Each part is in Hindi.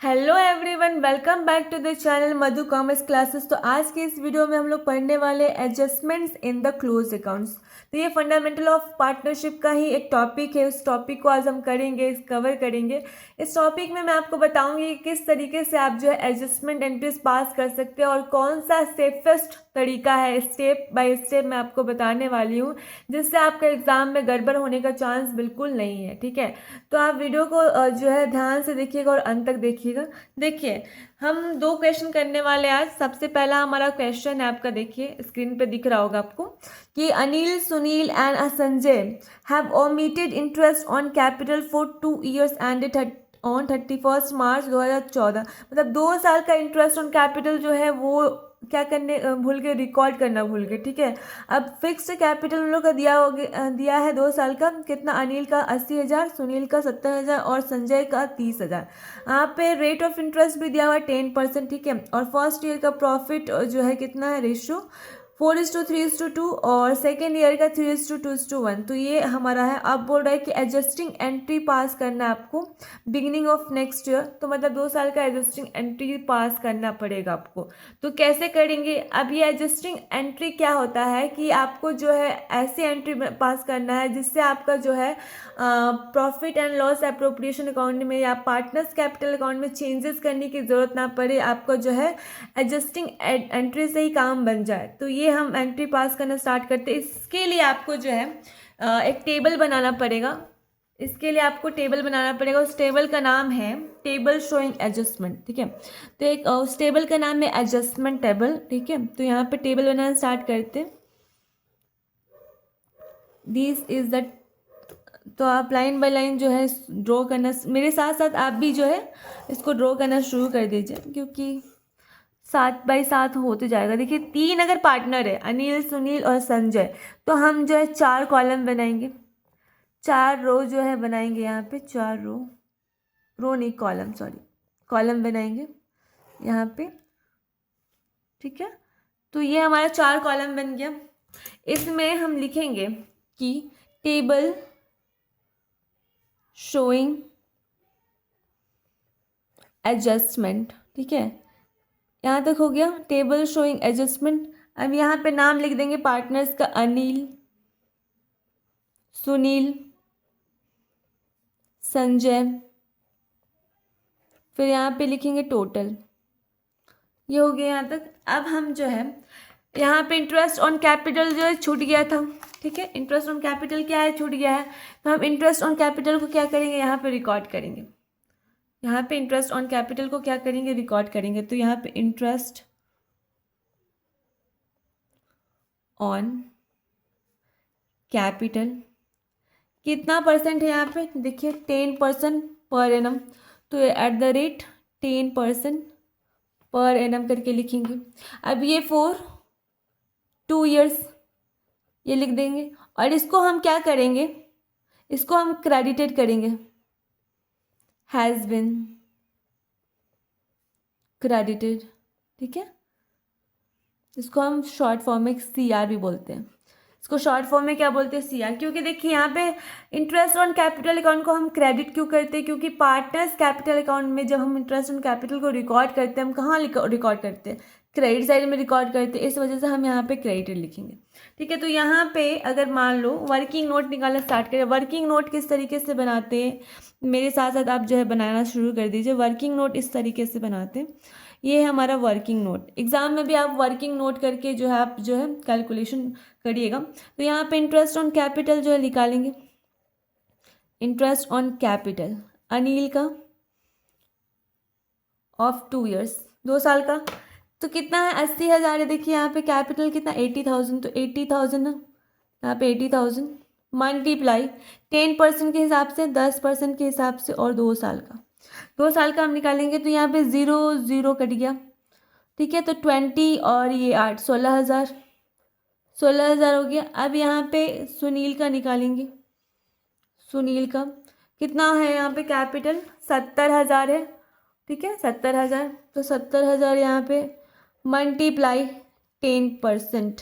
Hello everyone, welcome back to the channel Madhu commerce classes. तो आज के इस वीडियो में हम लोग पढ़ने वाले adjustments in the close accounts. तो ये फंडामेंटल ऑफ पार्टनरशिप का ही एक टॉपिक है। उस टॉपिक को आज हम करेंगे, कवर करेंगे। इस टॉपिक में मैं आपको बताऊंगी कि किस तरीके से आप जो है एडजस्टमेंट एंट्रीज पास कर सकते हैं और कौन सा सेफेस्ट तरीका है, स्टेप बाय स्टेप मैं आपको बताने वाली हूँ, जिससे आपका एग्जाम में गड़बड़ होने का चांस बिल्कुल नहीं है। ठीक है, तो आप वीडियो को जो है ध्यान से देखिएगा और अंत तक देखिएगा। देखिए, हम दो क्वेश्चन करने वाले आज। सबसे पहला हमारा क्वेश्चन है, आपका देखिए स्क्रीन पे दिख रहा होगा आपको कि Anil, Sunil and Sanjay have omitted interest on capital for 2 years ended on 31 मार्च 2014। मतलब 2 साल का इंटरेस्ट ऑन कैपिटल जो है वो क्या करने भूल के, रिकॉर्ड करना भूल गए। ठीक है, अब फिक्स्ड कैपिटल उन लोग का दिया है 2 साल का। कितना? अनिल का 80,000, सुनील का 70,000 और संजय का 30,000। यहाँ पे रेट ऑफ इंटरेस्ट भी दिया हुआ है 10%। ठीक है, और फर्स्ट ईयर का प्रॉफिट जो है कितना है, रेशियो 4:3:2 और सेकेंड ईयर का 3:2:1। तो ये हमारा है। अब बोल रहा है कि एडजस्टिंग एंट्री पास करना है आपको बिगिनिंग ऑफ नेक्स्ट ईयर। तो मतलब 2 साल का एडजस्टिंग एंट्री पास करना पड़ेगा आपको। तो कैसे करेंगे? अब ये एडजस्टिंग एंट्री क्या होता है कि आपको जो है ऐसी एंट्री पास करना है जिससे आपका जो है profit and loss appropriation account में या पार्टनर्स कैपिटल अकाउंट में चेंजेस करने की ज़रूरत ना पड़े। आपको जो है एडजस्टिंग एंट्री से ही काम बन जाए। तो ये हम एंट्री पास करना स्टार्ट करते हैं। इसके लिए आपको जो है एक टेबल बनाना पड़ेगा। इसके लिए आपको टेबल बनाना पड़ेगा। उस टेबल का नाम है टेबल शोइंग एडजस्टमेंट। ठीक है, तो एक उस टेबल का नाम है एडजस्टमेंट टेबल। ठीक है, तो यहाँ पे टेबल बनाना स्टार्ट करते हैं। दिस इज द, तो आप लाइन बाय लाइन जो है ड्रॉ करना, मेरे साथ साथ आप भी जो है इसको ड्रॉ करना शुरू कर दीजिए, क्योंकि 7 बाय 7 होते जाएगा। देखिए, 3 अगर पार्टनर है, अनिल, सुनील और संजय, तो हम जो है 4 कॉलम बनाएंगे, 4 रो जो है बनाएंगे। यहाँ पे 4 रो नहीं, कॉलम, सॉरी, कॉलम बनाएंगे यहाँ पे। ठीक है, तो ये हमारा 4 कॉलम बन गया। इसमें हम लिखेंगे कि टेबल शोइंग एडजस्टमेंट। ठीक है, यहाँ तक हो गया टेबल शोइंग एडजस्टमेंट। अब यहाँ पे नाम लिख देंगे पार्टनर्स का, अनिल, सुनील, संजय। फिर यहाँ पे लिखेंगे टोटल। ये हो गया यहाँ तक। अब हम जो है यहाँ पे इंटरेस्ट ऑन कैपिटल जो है छूट गया था। ठीक है, इंटरेस्ट ऑन कैपिटल क्या है, छूट गया है। तो हम इंटरेस्ट ऑन कैपिटल को क्या करेंगे, यहाँ पे रिकॉर्ड करेंगे। यहाँ पे इंटरेस्ट ऑन कैपिटल को क्या करेंगे, रिकॉर्ड करेंगे। तो यहाँ पे इंटरेस्ट ऑन कैपिटल कितना परसेंट है यहाँ पे, देखिए 10% पर एनम। तो at the rate 10% per annum करके लिखेंगे। अब ये फॉर 2 years ये लिख देंगे। और इसको हम क्या करेंगे, इसको हम क्रेडिटेड करेंगे, हैज़ बिन क्रेडिटेड। ठीक है, इसको हम शॉर्ट फॉर्म में CR भी बोलते हैं। इसको शॉर्ट फॉर्म में क्या बोलते हैं, CR। क्योंकि देखिए यहाँ पे इंटरेस्ट ऑन कैपिटल अकाउंट को हम क्रेडिट क्यों करते हैं, क्योंकि पार्टनर्स कैपिटल अकाउंट में जब हम इंटरेस्ट ऑन कैपिटल को रिकॉर्ड करते हैं, हम कहाँ रिकॉर्ड करते हैं, क्रेडिट साइड में रिकॉर्ड करते हैं। इस वजह से हम यहाँ पे क्रेडिटेड लिखेंगे। ठीक है, तो यहाँ पे अगर मान लो वर्किंग नोट निकालना स्टार्ट करें। वर्किंग नोट किस तरीके से बनाते हैं, मेरे साथ साथ आप जो है बनाना शुरू कर दीजिए। वर्किंग नोट इस तरीके से बनाते हैं। ये है हमारा वर्किंग नोट। एग्जाम में भी आप वर्किंग नोट करके जो है आप जो है कैलकुलेशन करिएगा। तो यहाँ पे इंटरेस्ट ऑन कैपिटल जो है निकालेंगे। इंटरेस्ट ऑन कैपिटल अनिल का ऑफ 2 years, 2 साल का, तो कितना है, 80,000 है। देखिए यहाँ पे कैपिटल कितना, 80,000। तो 80,000 यहाँ पे 80,000 मल्टीप्लाई 10% के हिसाब से, 10% के हिसाब से, और 2 साल का, 2 साल का हम निकालेंगे। तो यहाँ पे 0 0 कट गया। ठीक है, तो 20 और ये 8, 16,000, 16,000 हो गया। अब यहाँ पे सुनील का निकालेंगे। सुनील का कितना है, यहाँ पे कैपिटल 70,000 है। ठीक है, 70,000। तो 70,000 यहाँ पे मल्टीप्लाई 10%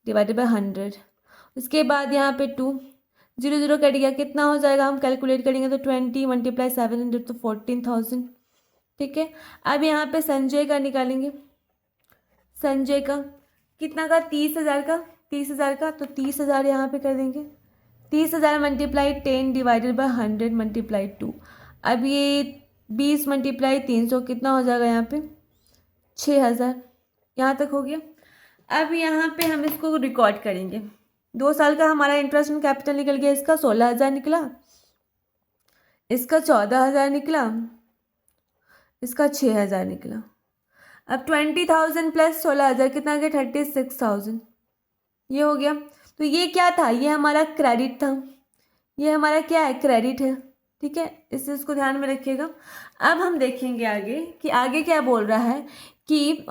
डिवाइडेड बाय 100। उसके बाद यहाँ पे 2, 0 0 कट गया। कितना हो जाएगा, हम कैलकुलेट करेंगे तो 20 × 700 तो 14,000। ठीक है। अब यहाँ पे संजय का निकालेंगे, संजय का कितना का, 30,000 का, 30,000 का, तो 30,000 यहाँ पे कर देंगे। 30,000 मल्टीप्लाई 10 डिवाइडेड बाय 100 मल्टीप्लाई 2। अब ये 20 मल्टीप्लाई 300 कितना हो जाएगा यहाँ पे, 6,000। यहाँ तक हो गया। अब यहाँ पे हम इसको रिकॉर्ड करेंगे। 2 साल का हमारा इंटरेस्ट ऑन कैपिटल निकल गया, इसका 16,000 निकला, इसका 14,000 निकला, इसका 6,000 निकला। अब 20,000 प्लस 16,000 कितना आ गया, 36,000। ये हो गया। तो ये क्या था, ये हमारा क्रेडिट था, ये हमारा क्या है, क्रेडिट है। ठीक है, इस चीज़ को ध्यान में रखिएगा। अब हम देखेंगे आगे कि आगे क्या बोल रहा है कि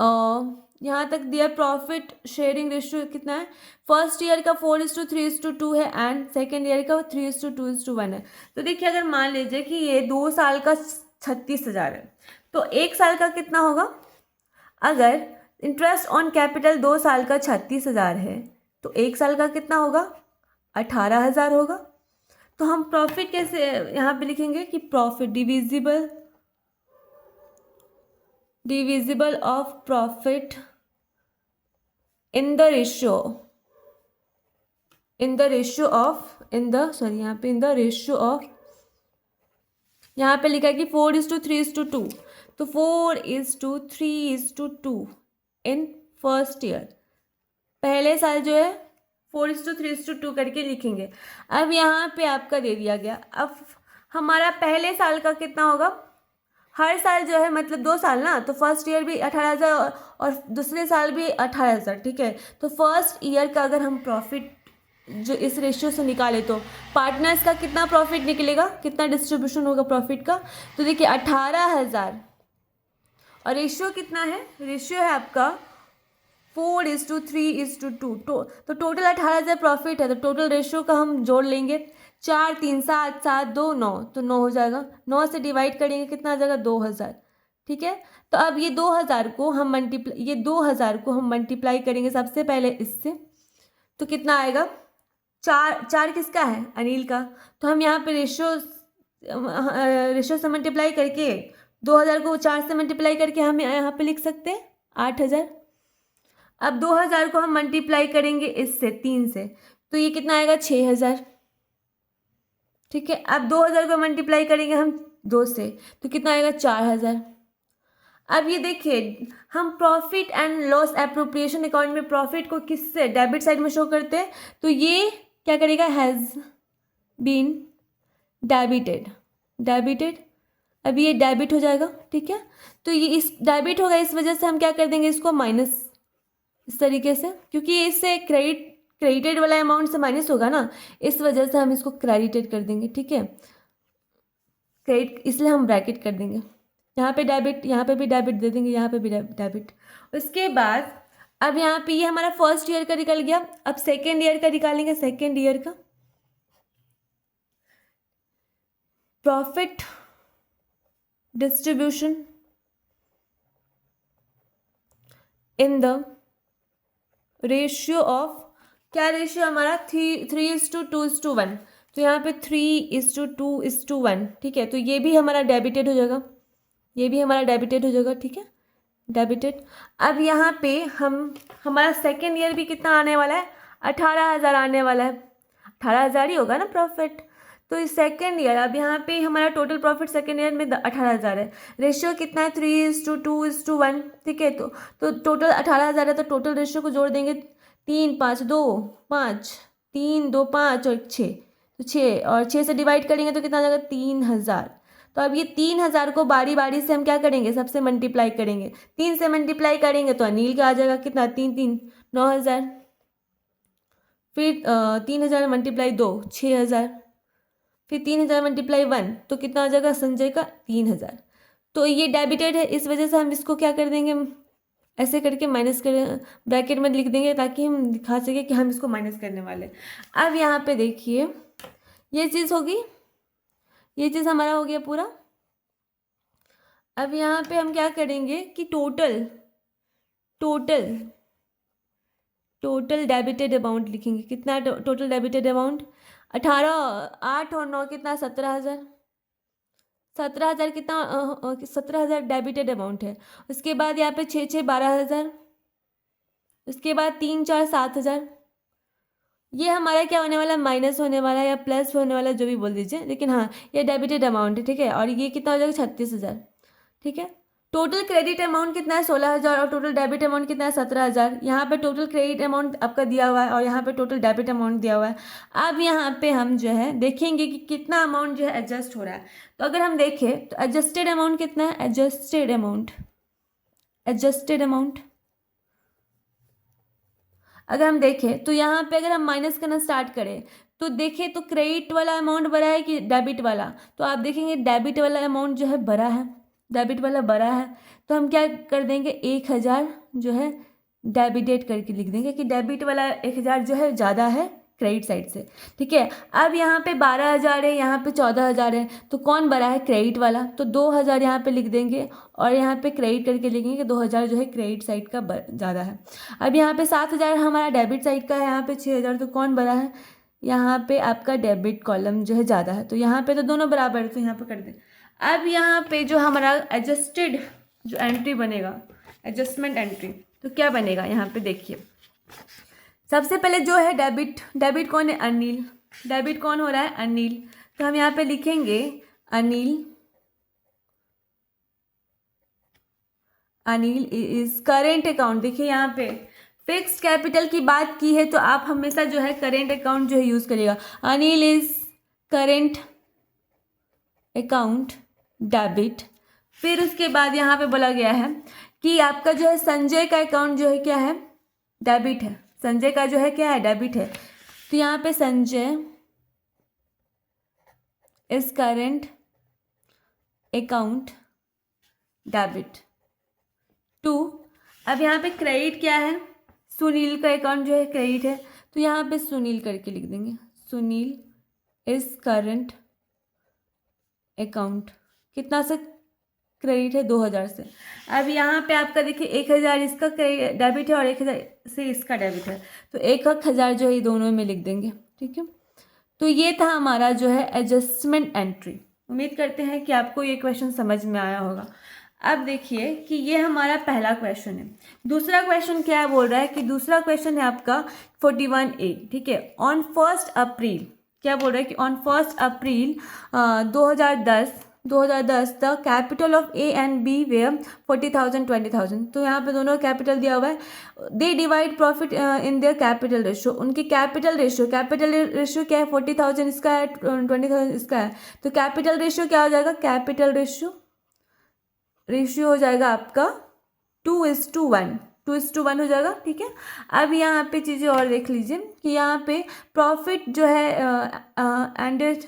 यहाँ तक दिया प्रॉफिट शेयरिंग रेशियो कितना है, फर्स्ट ईयर का 4:3:2 है एंड सेकेंड ईयर का 3:2:1 है। तो देखिए अगर मान लीजिए कि ये 2 साल का 36,000 है, तो 1 साल का कितना होगा। अगर इंटरेस्ट ऑन कैपिटल 2 साल का 36,000 है तो 1 साल का कितना होगा, 18,000 होगा। तो हम प्रॉफिट कैसे यहाँ पे लिखेंगे कि profit divisible of profit in the ratio of यहाँ पे लिखा है कि 4:3:2, तो 4:3:2 इन फर्स्ट ईयर, पहले साल जो है 4:3:2 करके लिखेंगे। अब यहाँ पे आपका दे दिया गया। अब हमारा पहले साल का कितना होगा, हर साल जो है मतलब 2 साल ना, तो फर्स्ट ईयर भी 18,000 और दूसरे साल भी 18,000। ठीक है, तो फर्स्ट ईयर का अगर हम प्रॉफिट जो इस रेशियो से निकाले तो पार्टनर्स का कितना प्रॉफिट निकलेगा, कितना डिस्ट्रीब्यूशन होगा प्रॉफिट का। तो देखिए 18,000 और रेशियो कितना है, रेशियो है आपका 4:3:2। तो टोटल 18,000 प्रॉफिट है, तो टोटल रेशियो का हम जोड़ लेंगे, 4 3 7 7 2 9, तो 9 हो जाएगा। 9 से डिवाइड करेंगे कितना आ जाएगा, 2,000। ठीक है, तो अब ये 2,000 को हम मल्टीप्लाई करेंगे सबसे पहले इससे, तो कितना आएगा, 4 किसका है, अनिल का। तो हम यहाँ पे रेशियो से मल्टीप्लाई करके 2,000 को 4 से मल्टीप्लाई करके हम यहाँ पे लिख सकते हैं 8,000। अब 2,000 को हम मल्टीप्लाई करेंगे इससे 3 से, तो ये कितना आएगा, 6,000। ठीक है, अब 2,000 को मल्टीप्लाई करेंगे हम 2 से, तो कितना आएगा, 4,000। अब ये देखिए हम profit and loss appropriation account में प्रॉफिट को किससे, डेबिट साइड में शो करते हैं, तो ये क्या करेगा, हैज़ बीन डेबिटेड। अब ये डेबिट हो जाएगा। ठीक है, तो ये इस डेबिट होगा, इस वजह से हम क्या कर देंगे, इसको माइनस, इस तरीके से, क्योंकि इससे क्रेडिटेड वाला अमाउंट से माइनस होगा ना, इस वजह से हम इसको क्रेडिटेड कर देंगे। ठीक है, क्रेडिट इसलिए हम ब्रैकेट कर देंगे, यहाँ पे डेबिट, यहाँ पे भी डेबिट दे देंगे, यहाँ पे भी डेबिट। उसके बाद अब यहाँ पे ये हमारा फर्स्ट ईयर का निकल गया। अब सेकेंड ईयर का निकालेंगे, सेकेंड ईयर का profit distribution in the ratio of, क्या रेशियो हमारा 3:2:1, तो यहाँ पे 3:2:1। ठीक है, तो ये भी हमारा डेबिटेड हो जाएगा, ये भी हमारा डेबिटेड हो जाएगा। ठीक है, डेबिटेड। अब यहाँ पे हमारा सेकेंड ईयर भी कितना आने वाला है, 18,000 आने वाला है, 18,000 ही होगा ना प्रॉफिट। तो इस सेकेंड ईयर, अब यहाँ पे हमारा टोटल प्रॉफिट सेकेंड ईयर में 18,000 है, रेशियो कितना है, 3:2:1। ठीक है, तो टोटल 18,000 है, तो टोटल रेशियो को जोड़ देंगे, 3 5 2 5, 3 2 5 और 6, तो 6 और 6 से डिवाइड करेंगे तो कितना आ जाएगा, 3,000। तो अब ये 3,000 को बारी बारी से हम क्या करेंगे, सबसे मल्टीप्लाई करेंगे, 3 से मल्टीप्लाई करेंगे तो अनिल का आ जाएगा कितना, 3 3 9,000, फिर 3,000 मल्टीप्लाई 2 6,000, फिर 3,000 मल्टीप्लाई 1 तो कितना आ जाएगा, संजय का 3,000। तो ये डेबिटेड है, इस वजह से हम इसको क्या कर देंगे, ऐसे करके माइनस कर ब्रैकेट में लिख देंगे, ताकि हम दिखा सके कि हम इसको माइनस करने वाले। अब यहाँ पे देखिए ये चीज़ होगी, ये चीज़ हमारा हो गया पूरा। अब यहाँ पे हम क्या करेंगे कि टोटल डेबिटेड अमाउंट लिखेंगे, कितना टोटल डेबिटेड अमाउंट, 8 और 9 कितना, 17,000, 17,000 कितना 17,000 डेबिटेड अमाउंट है। उसके बाद यहाँ पे 6 12,000, उसके बाद 3 4 7,000। ये हमारा क्या होने वाला, माइनस होने वाला या प्लस होने वाला, जो भी बोल दीजिए, लेकिन हाँ ये डेबिटेड अमाउंट है, ठीक है। और ये कितना हो जाएगा, 36,000, ठीक है। टोटल क्रेडिट अमाउंट कितना है, 16,000, और टोटल डेबिट अमाउंट कितना है, 17,000। यहाँ पे टोटल क्रेडिट अमाउंट आपका दिया हुआ है और यहाँ पे टोटल डेबिट अमाउंट दिया हुआ है। अब यहाँ पे हम जो है देखेंगे कि कितना अमाउंट जो है एडजस्ट हो रहा है। तो अगर हम देखें तो एडजस्टेड अमाउंट कितना है, एडजस्टेड अमाउंट अगर हम देखें तो यहाँ पे अगर हम माइनस करना स्टार्ट करें तो देखें तो क्रेडिट वाला अमाउंट बड़ा है कि डेबिट वाला, तो आप देखेंगे डेबिट वाला अमाउंट जो है बड़ा है, डेबिट वाला बड़ा है। तो हम क्या कर देंगे, 1,000 जो है डेबिटेड करके लिख देंगे कि डेबिट वाला 1,000 जो है ज़्यादा है क्रेडिट साइड से, ठीक है। अब यहाँ पे 12,000 है, यहाँ पे 14,000 है, तो कौन बड़ा है, क्रेडिट वाला। तो 2,000 यहाँ पे लिख देंगे और यहाँ पे क्रेडिट करके लिखेंगे कि 2,000 जो है क्रेडिट साइड का ज़्यादा है। अब यहाँ पे 7,000 हमारा डेबिट साइड का है, यहाँ पे 6,000, तो कौन बड़ा है, यहाँ पे आपका डेबिट कॉलम जो है ज़्यादा है। तो यहाँ पे तो दोनों बराबर है, तो यहाँ पे कर दें। अब यहाँ पे जो हमारा एडजस्टेड जो एंट्री बनेगा, एडजस्टमेंट एंट्री, तो क्या बनेगा, यहाँ पे देखिए। सबसे पहले जो है डेबिट कौन है, अनिल। डेबिट कौन हो रहा है, अनिल। तो हम यहाँ पे लिखेंगे अनिल इज करेंट अकाउंट। देखिए यहाँ पे फिक्स्ड कैपिटल की बात की है तो आप हमेशा जो है करेंट अकाउंट जो है यूज करिएगा। Anil is current account debit. फिर उसके बाद यहाँ पे बोला गया है कि आपका जो है संजय का अकाउंट जो है क्या है, डेबिट है। संजय का जो है क्या है, डेबिट है। तो यहाँ पे Sanjay is current account debit to. अब यहाँ पे क्रेडिट क्या है, सुनील का अकाउंट जो है क्रेडिट है, तो यहाँ पे सुनील करके लिख देंगे, सुनील इज करेंट अकाउंट कितना से क्रेडिट है, 2,000 से। अब यहाँ पे आपका देखिए 1,000 इसका डेबिट है और 1,000 से इसका डेबिट है, तो 1,000 जो है ये दोनों में लिख देंगे, ठीक है। तो ये था हमारा जो है एडजस्टमेंट एंट्री। उम्मीद करते हैं कि आपको ये क्वेश्चन समझ में आया होगा। अब देखिए कि ये हमारा पहला क्वेश्चन है। दूसरा क्वेश्चन क्या है, बोल रहा है कि दूसरा क्वेश्चन है आपका 41A, ठीक है। ऑन 1 अप्रैल, क्या बोल रहा है कि on 1 April 2010 the capital of A and B were 40,000 20,000। तो यहाँ पे दोनों कैपिटल दिया हुआ है। They divide profit in their capital ratio. उनकी कैपिटल रेशियो क्या है, 40,000 इसका है, 20,000 इसका है। तो कैपिटल रेशियो क्या हो जाएगा, कैपिटल रेशियो हो जाएगा आपका 2:1, 2:1 हो जाएगा, ठीक है। अब यहाँ पे चीज़ें और देख लीजिए कि यहाँ पे प्रॉफिट जो है ended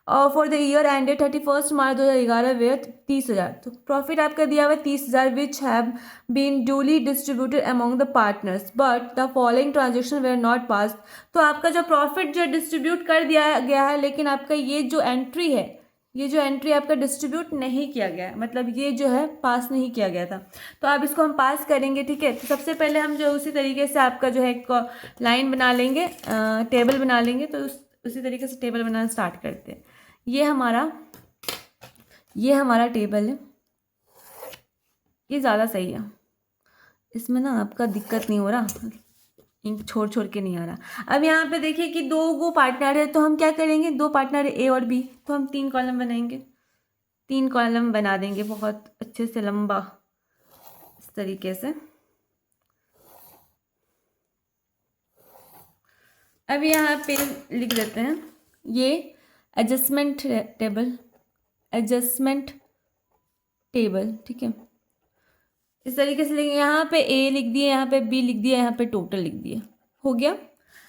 for the year ended 31 March 2011 were 30,000। तो प्रॉफिट आपका दिया हुआ है 30,000 which have been duly distributed among the partners but the following transaction were not pass. तो आपका जो प्रॉफिट जो डिस्ट्रीब्यूट कर दिया गया है, लेकिन आपका ये जो एंट्री है, ये जो एंट्री आपका डिस्ट्रीब्यूट नहीं किया गया है, मतलब ये जो है पास नहीं किया गया था। तो अब इसको हम पास करेंगे, ठीक है। तो सबसे पहले हम जो उसी तरीके से आपका जो है एक लाइन बना लेंगे, टेबल बना लेंगे। तो उसी तरीके से टेबल बनाना स्टार्ट करते हैं। ये हमारा टेबल है, ये ज़्यादा सही है, इसमें ना आपका दिक्कत नहीं हो रहा, इंक छोड़ के नहीं आ रहा। अब यहाँ पे देखिए कि 2 पार्टनर है, तो हम क्या करेंगे, 2 पार्टनर है ए और बी, तो हम 3 कॉलम बनाएंगे, 3 कॉलम बना देंगे बहुत अच्छे से लंबा इस तरीके से। अब यहाँ पे लिख देते हैं ये एडजस्टमेंट टेबल, ठीक है। इस तरीके से लिखेंगे, यहाँ पे ए लिख दिए, यहाँ पे बी लिख दिया, यहाँ पे टोटल लिख दिए, हो गया।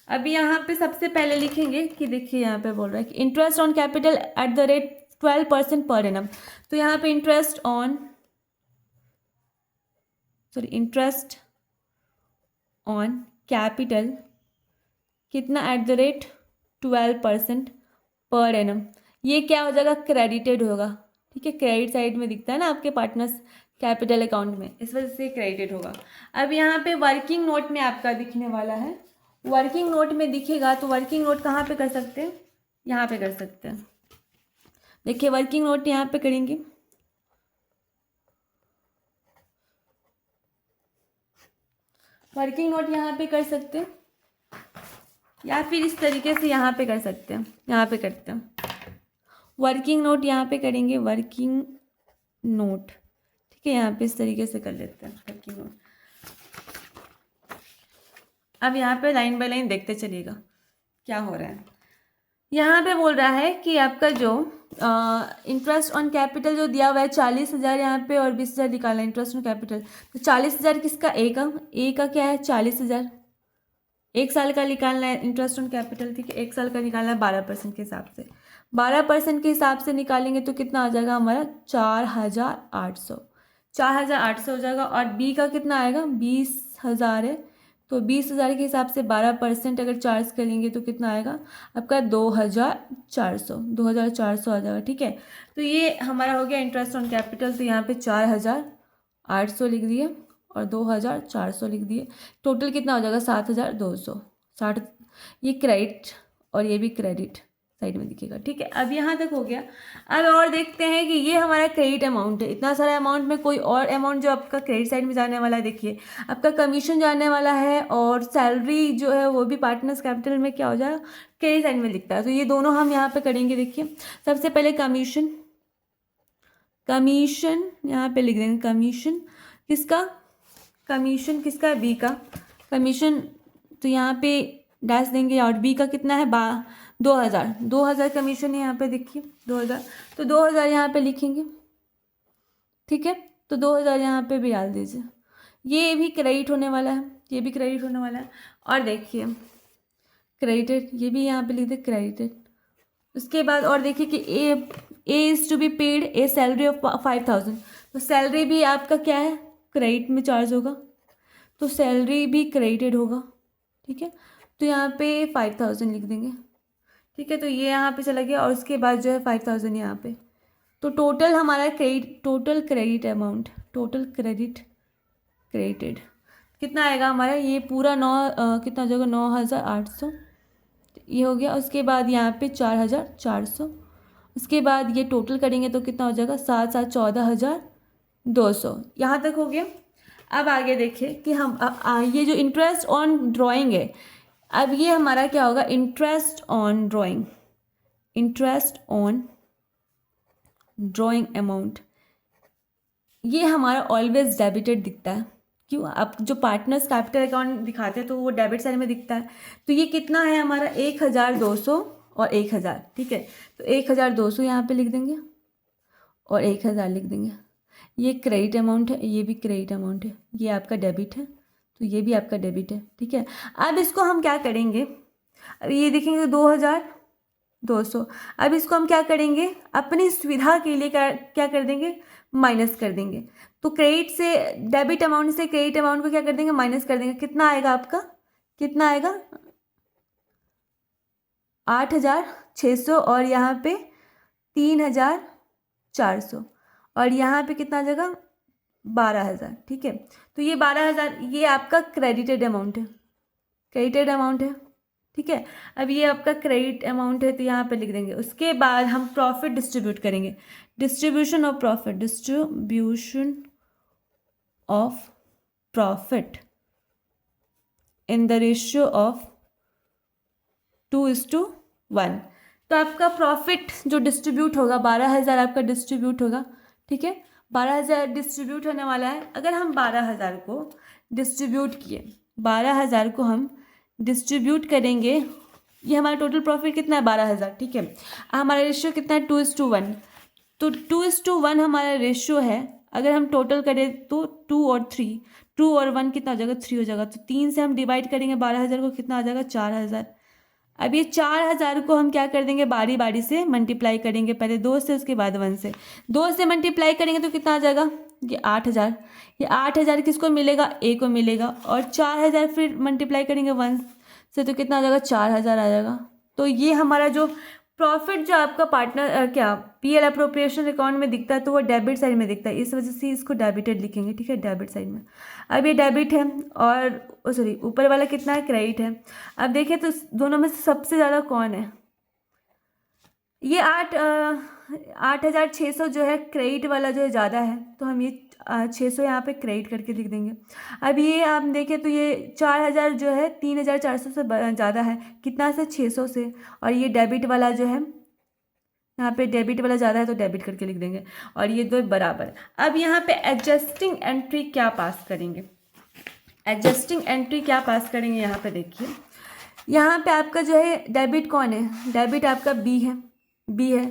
अभी यहाँ पे सबसे पहले लिखेंगे कि देखिए यहाँ पे बोल रहा है कि interest on capital at the rate 12% per annum. तो यहाँ पे इंटरेस्ट ऑन कैपिटल कितना, at the rate 12% per annum. ये क्या हो जाएगा, क्रेडिटेड होगा, ठीक है। क्रेडिट साइड में दिखता है ना आपके पार्टनर्स कैपिटल अकाउंट में, इस वजह से क्रेडिटेड होगा। अब यहाँ पे वर्किंग नोट में आपका दिखने वाला है, वर्किंग नोट में दिखेगा, तो वर्किंग नोट कहाँ पे कर सकते हैं, यहाँ पे कर सकते हैं। देखिए वर्किंग नोट यहाँ पे करेंगे, वर्किंग नोट यहाँ पे कर सकते हैं या फिर इस तरीके से यहाँ पे कर सकते हैं, यहाँ पे करते हैं वर्किंग नोट, यहाँ पे करेंगे वर्किंग नोट, ठीक है, यहाँ पे इस तरीके से कर लेते हैं वर्किंग नोट। अब यहाँ पे लाइन बाय लाइन देखते चलिएगा क्या हो रहा है। यहाँ पे बोल रहा है कि आपका जो इंटरेस्ट ऑन कैपिटल जो दिया हुआ है 40,000 यहाँ पे और 20,000 निकालना है इंटरेस्ट ऑन कैपिटल। तो 40,000 किसका, ए का क्या है 40,000, एक साल का निकालना है इंटरेस्ट ऑन कैपिटल, ठीक है, एक साल का निकालना है 12% के हिसाब से, 12% के हिसाब से निकालेंगे तो कितना आ जाएगा हमारा 4,800, 4,800 हो जाएगा। और बी का कितना आएगा 20,000 है, तो 20,000 के हिसाब से 12% अगर चार्ज करेंगे तो कितना आएगा आपका 2,400, 2,400 आ जाएगा, ठीक है। तो ये हमारा हो गया इंटरेस्ट ऑन कैपिटल। तो यहाँ पे 4,800 लिख दिए और 2,400 लिख दिए, टोटल कितना हो जाएगा 7,260। ये क्रेडिट और ये भी क्रेडिट साइड में दिखेगा, ठीक है। अब यहाँ तक हो गया। अब और देखते हैं कि ये हमारा क्रेडिट अमाउंट है, इतना सारा अमाउंट में कोई और अमाउंट जो आपका क्रेडिट साइड में जाने वाला है, देखिए आपका कमीशन जाने वाला है और सैलरी जो है वो भी पार्टनर्स कैपिटल में क्या हो जाएगा क्रेडिट साइड में लिखता है। तो ये दोनों हम यहाँ पे करेंगे। देखिए सबसे पहले कमीशन, कमीशन यहाँ पे लिख देंगे, कमीशन किसका, कमीशन किसका बी का कमीशन, तो यहाँ पे डैश देंगे। और बी का कितना है 2,000, 2,000 कमीशन है यहाँ पे, देखिए 2,000, तो 2,000 यहाँ पे लिखेंगे, ठीक है। तो 2,000 यहाँ पे भी डाल दीजिए, ये भी क्रेडिट होने वाला है, ये भी क्रेडिट होने वाला है। और देखिए क्रेडिटेड, ये भी यहाँ पे लिख दे क्रेडिटेड। उसके बाद और देखिए कि A is to be paid a salary of 5,000, तो सैलरी भी आपका क्या है क्रेडिट में चार्ज होगा, तो सैलरी भी क्रेडिटेड होगा, ठीक है। तो यहाँ पे 5,000 लिख देंगे, ठीक है। तो ये यहाँ पे चला गया और उसके बाद जो है 5,000 यहाँ पे। तो टोटल हमारा credit, total credit amount, total credit credited कितना आएगा हमारा, ये पूरा कितना हो जाएगा 9,800, ये हो गया। उसके बाद यहाँ पे 4,400, उसके बाद ये टोटल करेंगे तो कितना हो जाएगा 7,7 14,200, यहाँ तक हो गया। अब आगे देखिए कि हम ये जो इंटरेस्ट ऑन ड्राइंग है, अब ये हमारा क्या होगा interest on drawing, interest on drawing amount, ये हमारा ऑलवेज डेबिटेड दिखता है। क्यों, आप जो पार्टनर्स कैपिटल अकाउंट दिखाते हैं तो वो डेबिट साइड में दिखता है। तो ये कितना है हमारा 1,200 और 1,000, ठीक है। तो 1,200 यहाँ पे लिख देंगे और 1,000 लिख देंगे। ये क्रेडिट अमाउंट है, ये भी क्रेडिट अमाउंट है, ये आपका डेबिट है, तो ये भी आपका डेबिट है, ठीक है। अब इसको हम क्या करेंगे, अब ये देखेंगे 2,200, अब इसको हम क्या करेंगे अपनी सुविधा के लिए क्या कर देंगे माइनस कर देंगे। तो क्रेडिट से डेबिट अमाउंट से क्रेडिट अमाउंट को क्या कर देंगे माइनस कर देंगे। कितना आएगा आपका, कितना आएगा 8,600 और यहाँ पे 3,400 और यहाँ पे कितना आ जाएगा 12,000, ठीक है। तो ये 12,000 ये आपका क्रेडिटेड अमाउंट है, क्रेडिटेड अमाउंट है, ठीक है। अब ये आपका क्रेडिट अमाउंट है तो यहाँ पे लिख देंगे। उसके बाद हम प्रॉफिट डिस्ट्रीब्यूट करेंगे, distribution of profit, distribution of profit in the ratio of 2:1। तो आपका प्रॉफिट जो डिस्ट्रीब्यूट होगा 12,000 आपका डिस्ट्रीब्यूट होगा, ठीक है। 12,000 डिस्ट्रीब्यूट होने वाला है। अगर हम 12,000 को डिस्ट्रीब्यूट किए, 12,000 को हम डिस्ट्रीब्यूट करेंगे, ये हमारा टोटल प्रॉफिट कितना है 12,000, ठीक है। हमारा रेशियो कितना है 2:1, तो 2:1 हमारा रेशियो है। अगर हम टोटल करें तो 2 और 3, 2 और 1 कितना हो जाएगा 3 हो जाएगा। तो 3 से हम डिवाइड करेंगे 12,000 को, कितना आ जाएगा 4,000। अब ये 4,000 को हम क्या कर देंगे बारी बारी से मल्टीप्लाई करेंगे, पहले 2 से उसके बाद 1 से, 2 से मल्टीप्लाई करेंगे तो कितना आ जाएगा ये 8,000। ये 8,000 किसको मिलेगा ए को मिलेगा, और 4,000 फिर मल्टीप्लाई करेंगे 1 से तो कितना आ जाएगा 4,000 आ जाएगा। तो ये हमारा जो प्रॉफिट जो आपका पार्टनर क्या पीएल अप्रोप्रिएशन अकाउंट में दिखता है तो वो डेबिट साइड में दिखता है, इस वजह से इसको डेबिटेड लिखेंगे, ठीक है, डेबिट साइड में। अब ये डेबिट है और सॉरी ऊपर वाला कितना है क्रेडिट है। अब देखिए तो दोनों में से सबसे ज़्यादा कौन है, ये 8,600 जो है क्रेडिट वाला जो है ज़्यादा है, तो हम ये 600 यहाँ पे क्रेडिट करके लिख देंगे। अब ये आप देखें तो ये 4,000 जो है 3,400 से ज़्यादा है, कितना से 600 से, और ये डेबिट वाला जो है यहाँ पे डेबिट वाला ज़्यादा है तो डेबिट करके लिख देंगे, और ये दो बराबर। अब यहाँ पे एडजस्टिंग एंट्री क्या पास करेंगे, एडजस्टिंग एंट्री क्या पास करेंगे, यहाँ पे देखिए, यहाँ पे आपका जो है डेबिट कौन है, डेबिट आपका बी है, बी है,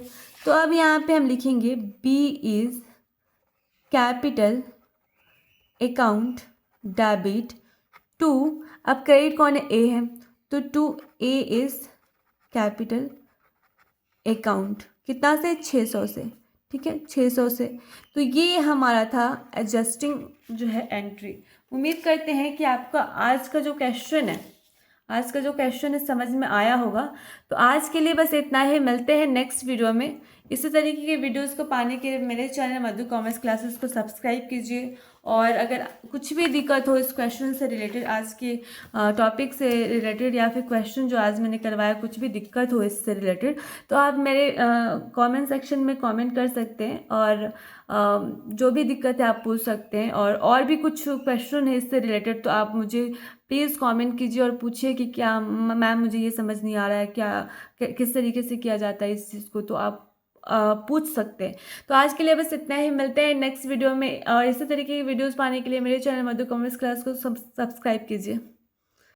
तो अब यहाँ पे हम लिखेंगे B is capital account debit to, अब क्रेडिट कौन है, ए है, तो to A is capital account, कितना से 600 से, ठीक है 600 से। तो ये हमारा था एडजस्टिंग जो है एंट्री। उम्मीद करते हैं कि आपका आज का जो क्वेश्चन है, आज का जो क्वेश्चन है समझ में आया होगा। तो आज के लिए बस इतना ही, मिलते हैं नेक्स्ट वीडियो में। इसी तरीके के वीडियोस को पाने के लिए मेरे चैनल मधु कॉमर्स क्लासेस को सब्सक्राइब कीजिए, और अगर कुछ भी दिक्कत हो इस क्वेश्चन से रिलेटेड, आज के टॉपिक से रिलेटेड, या फिर क्वेश्चन जो आज मैंने करवाया कुछ भी दिक्कत हो इससे रिलेटेड, तो आप मेरे कमेंट सेक्शन में कमेंट कर सकते हैं, और जो भी दिक्कत है आप पूछ सकते हैं, और भी कुछ क्वेश्चन है इससे रिलेटेड तो आप मुझे प्लीज़ कमेंट कीजिए और पूछिए कि क्या मैम मुझे ये समझ नहीं आ रहा है, क्या किस तरीके से किया जाता है इस चीज़ को, तो आप पूछ सकते हैं। तो आज के लिए बस इतना ही, मिलते हैं नेक्स्ट वीडियो में, और इसी तरीके की वीडियोस पाने के लिए मेरे चैनल मधु कॉमर्स क्लास को सब्सक्राइब कीजिए।